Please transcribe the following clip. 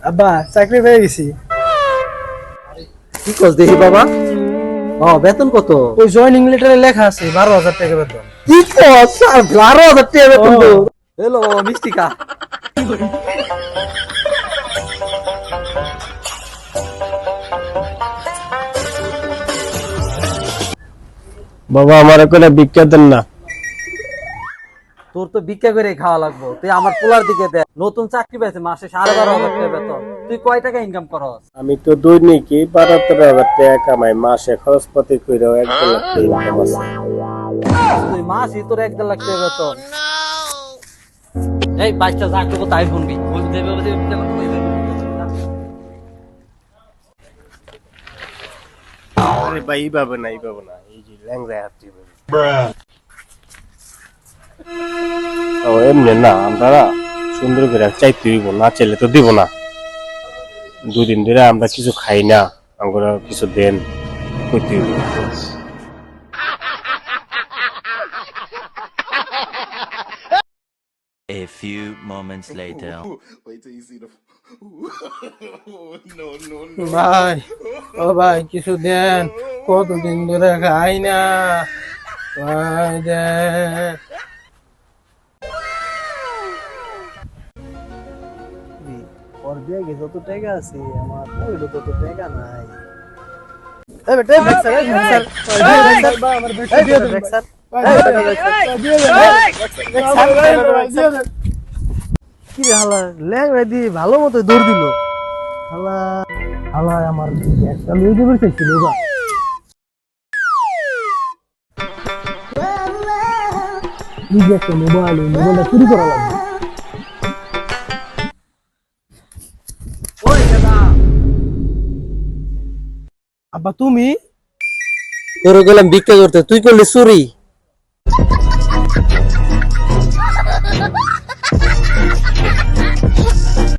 আব্বা চাকরি পেয়ে গেছি। কি করছ দেখি বাবা? বেতন কত? ওই জয়েনিং লেটারে লেখা আছে 12,000 টাকা বেতন। কি করছ? 12,000 টাকা বেতন তো। হ্যালো মিষ্টি খা। বাবা আমার একটা ভিক্ষা দেন না। তোর তো ভিক্ষা করে খাওয়া লাগবো। তুই আমার পোলার দিকে দেখ, নতুন চাকরি পেয়েছে, মাসে 12,500 টাকা বেতন। তুই কয় টাকা ইনকাম করস? আমি তো দৈনিকই 12-13,000 টাকা কামাই, মাসে খরচপাতি কইরাও 1 লাখ টাকা ইনকাম আছে। তুই মাসে তোর 1.5 লাখ টাকা বেতন। এই বাচ্চা যা করবো তাই শুনবি। আরে ভাই এইভাবে না, এই যে ল্যাংড়া হাতি এমনি না, আমরা সুন্দর করে চাইতে হইব, না চাইলে তো দিব না। 2 দিন ধরে আমরা কিছু খাই না, আমরা কিছু দেন কইতে হইব। A few moments later. Wait till you see the. ভাই ও ভাই কিছু দেন, কতদিন ধরে খাই না, ভাই দেন। ওর ব্যাগে যত টাকা আছে আমার ওইটা তত টাকা নাই। কি রে হালা ল্যাংড়া দিয়ে ভালো মতো দৌড় দিল। হালা হালা আমার একটা লুই দিবে চাইছিল বা কি যে একটা মোবাইলটা চুরি করা লাগবে। ওই দাদা আব্বা তুমি? তোর গেলাম ভিক্ষা করতে, তুই করলি চুরি।